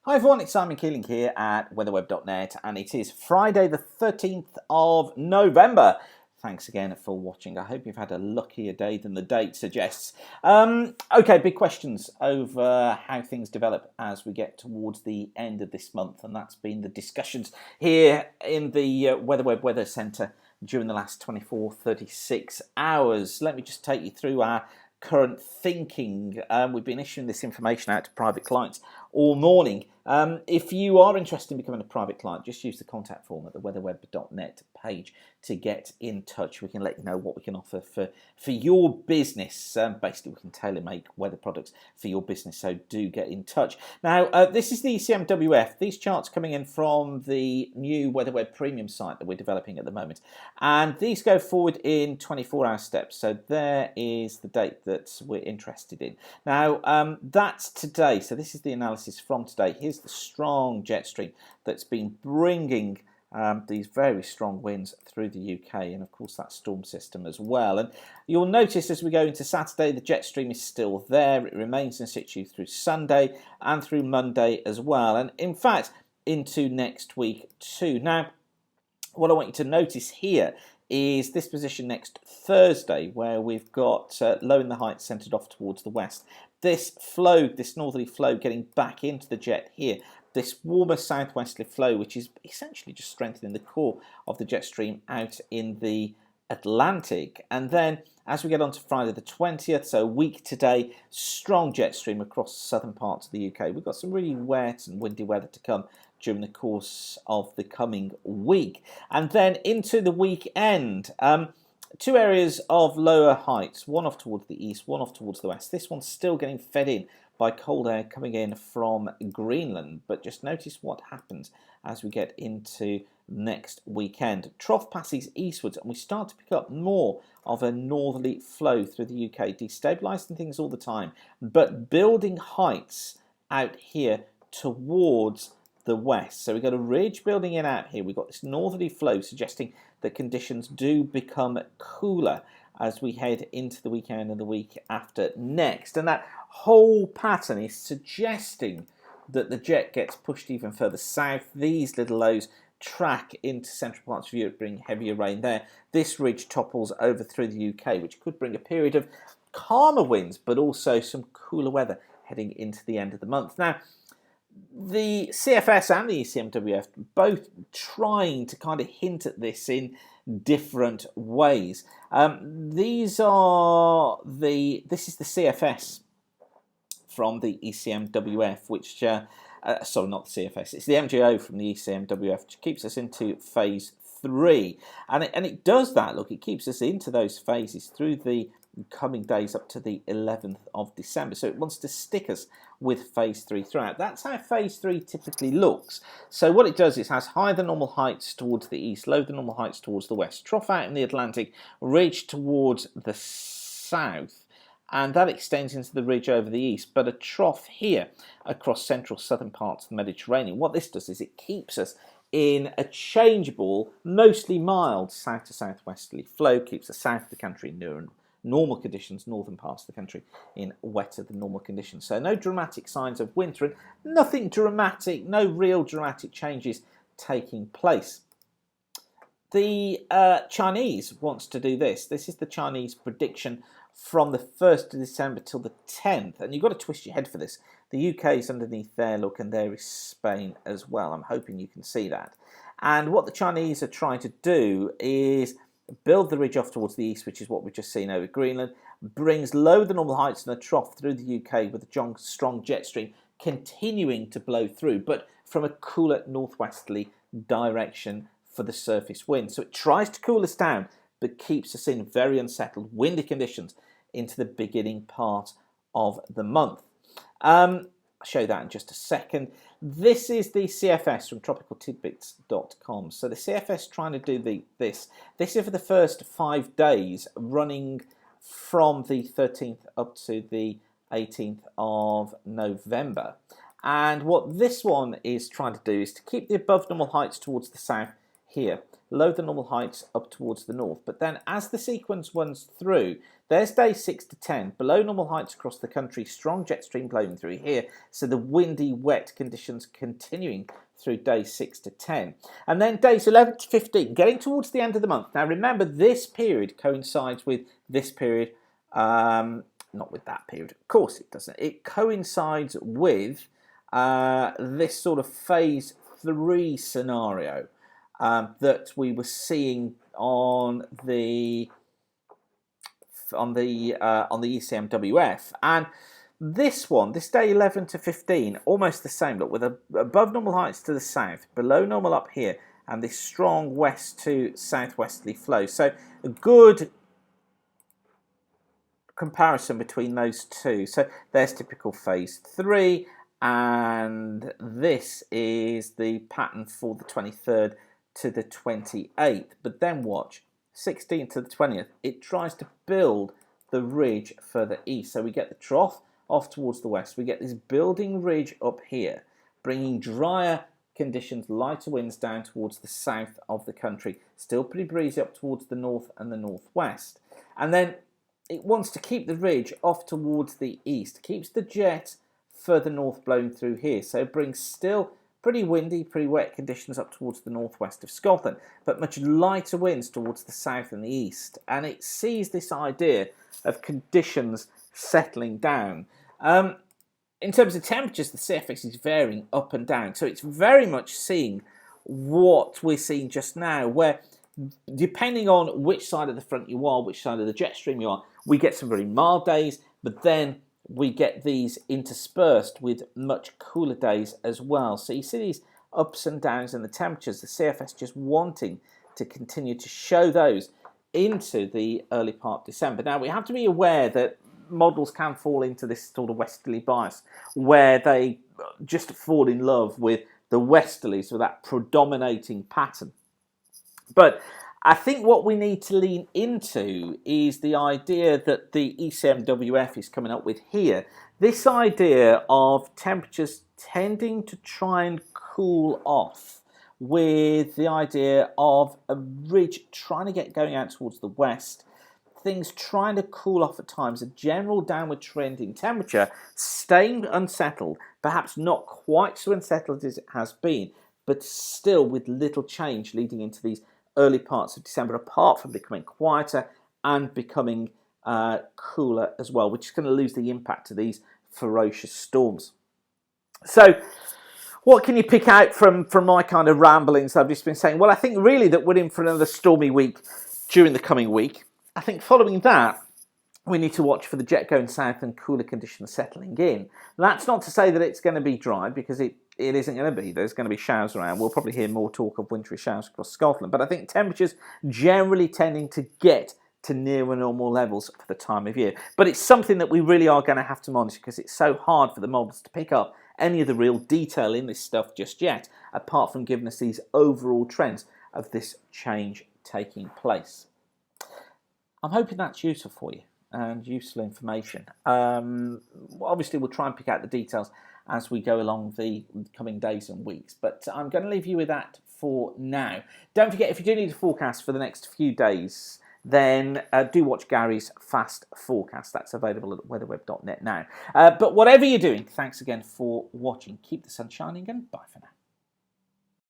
Hi everyone, it's Simon Keeling here at weatherweb.net and it is Friday the 13th of November. Thanks again for watching. I hope you've had a luckier day than the date suggests. Okay, big questions over how things develop as we get towards the end of this month, and that's been the discussions here in the WeatherWeb Weather Centre during the last 36 hours. Let me just take you through our current thinking. We've been issuing this information out to private clients all morning. If you are interested in becoming a private client, just use the contact form at the weatherweb.net page to get in touch. We can let you know what we can offer for your business. Basically, we can tailor-make weather products for your business, so do get in touch. Now, this is the ECMWF. These charts coming in from the new WeatherWeb Premium site that we're developing at the moment. And these go forward in 24-hour steps. So there is the date that we're interested in. Now, that's today. So this is the analysis from today. Here's the strong jet stream that's been bringing these very strong winds through the UK, and of course that storm system as well. And you'll notice as we go into Saturday, the jet stream is still there. It remains in situ through Sunday and through Monday as well, and in fact into next week too. Now, what I want you to notice here is this position next Thursday, where we've got low in the heights centred off towards the west. This flow, this northerly flow, getting back into the jet here. This warmer southwesterly flow, which is essentially just strengthening the core of the jet stream out in the Atlantic. And then as we get on to Friday the 20th, so a week today, strong jet stream across southern parts of the UK. We've got some really wet and windy weather to come during the course of the coming week. And then into the weekend, two areas of lower heights, one off towards the east, one off towards the west. This one's still getting fed in by cold air coming in from Greenland, but just notice what happens as we get into next weekend. Trough passes eastwards and we start to pick up more of a northerly flow through the UK, destabilising things all the time, but building heights out here towards the west. So we've got a ridge building in out here. We've got this northerly flow suggesting that conditions do become cooler as we head into the weekend and the week after next. And that whole pattern is suggesting that the jet gets pushed even further south. These little lows track into central parts of Europe, bring heavier rain there. This ridge topples over through the UK, which could bring a period of calmer winds, but also some cooler weather heading into the end of the month. Now, the CFS and the ECMWF both trying to kind of hint at this in different ways. This is the CFS from the ECMWF, which sorry, not the CFS, it's the MJO from the ECMWF, which keeps us into phase 3, and it does that. Look, it keeps us into those phases through the coming days up to the 11th of December. So it wants to stick us with phase 3 throughout. That's how phase 3 typically looks. So what it does is has higher than normal heights towards the east, lower than normal heights towards the west, trough out in the Atlantic, ridge towards the south, and that extends into the ridge over the east, but a trough here across central southern parts of the Mediterranean. What this does is it keeps us in a changeable, mostly mild south to southwesterly flow, keeps the south of the country near normal conditions, northern parts of the country in wetter than normal conditions. So no dramatic signs of winter and nothing dramatic, no real dramatic changes taking place. The Chinese wants to do this. This is the Chinese prediction from the 1st of December till the 10th. And you've got to twist your head for this. The UK is underneath there, look, and there is Spain as well. I'm hoping you can see that. And what the Chinese are trying to do is build the ridge off towards the east, which is what we've just seen over Greenland, brings lower than normal heights and a trough through the UK with a strong jet stream continuing to blow through, but from a cooler northwesterly direction for the surface wind. So it tries to cool us down, but keeps us in very unsettled, windy conditions into the beginning part of the month. I'll show you that in just a second. This is the CFS from tropicaltidbits.com. So the CFS trying to do this. This is for the first 5 days, running from the 13th up to the 18th of November. And what this one is trying to do is to keep the above normal heights towards the south here, low than normal heights up towards the north. But then as the sequence runs through, There's days 6 to 10. Below normal heights across the country, strong jet stream blowing through here. So the windy, wet conditions continuing through days 6 to 10. And then days 11 to 15, getting towards the end of the month. Now remember, this period coincides with this period, not with that period. Of course it doesn't. It coincides with this sort of phase 3 scenario that we were seeing on the ECMWF, and this day 11 to 15, almost the same. Look, with above normal heights to the south, below normal up here, and this strong west to southwesterly flow. So a good comparison between those two. So there's typical phase 3, and this is the pattern for the 23rd to the 28th. But then watch, 16th to the 20th, it tries to build the ridge further east. So we get the trough off towards the west. We get this building ridge up here, bringing drier conditions, lighter winds down towards the south of the country. Still pretty breezy up towards the north and the northwest. And then it wants to keep the ridge off towards the east, keeps the jet further north blowing through here. So it brings still pretty windy, pretty wet conditions up towards the northwest of Scotland, but much lighter winds towards the south and the east. And it sees this idea of conditions settling down. In terms of temperatures, the CFX is varying up and down. So it's very much seeing what we're seeing just now, where depending on which side of the front you are, which side of the jet stream you are, we get some very mild days, but then we get these interspersed with much cooler days as well. So you see these ups and downs in the temperatures, the CFS just wanting to continue to show those into the early part of December. Now, we have to be aware that models can fall into this sort of westerly bias, where they just fall in love with the westerlies, so that predominating pattern. But I think what we need to lean into is the idea that the ECMWF is coming up with here. This idea of temperatures tending to try and cool off, with the idea of a ridge trying to get going out towards the west, things trying to cool off at times, a general downward trend in temperature, staying unsettled, perhaps not quite so unsettled as it has been, but still with little change leading into these early parts of December, apart from becoming quieter and becoming cooler as well, which is going to lose the impact of these ferocious storms. So what can you pick out from my kind of ramblings I've just been saying? Well, I think really that we're in for another stormy week during the coming week. I think following that, we need to watch for the jet going south and cooler conditions settling in. That's not to say that it's going to be dry, because it isn't going to be. There's going to be showers around. We'll probably hear more talk of wintry showers across Scotland. But I think temperatures generally tending to get to nearer normal levels for the time of year. But it's something that we really are going to have to monitor, because it's so hard for the models to pick up any of the real detail in this stuff just yet, apart from giving us these overall trends of this change taking place. I'm hoping that's useful for you and useful information. Obviously, we'll try and pick out the details as we go along the coming days and weeks, but I'm going to leave you with that for now. Don't forget, if you do need a forecast for the next few days, then do watch Gary's Fast Forecast. That's available at weatherweb.net now. But whatever you're doing, thanks again for watching. Keep the sun shining, and bye for now.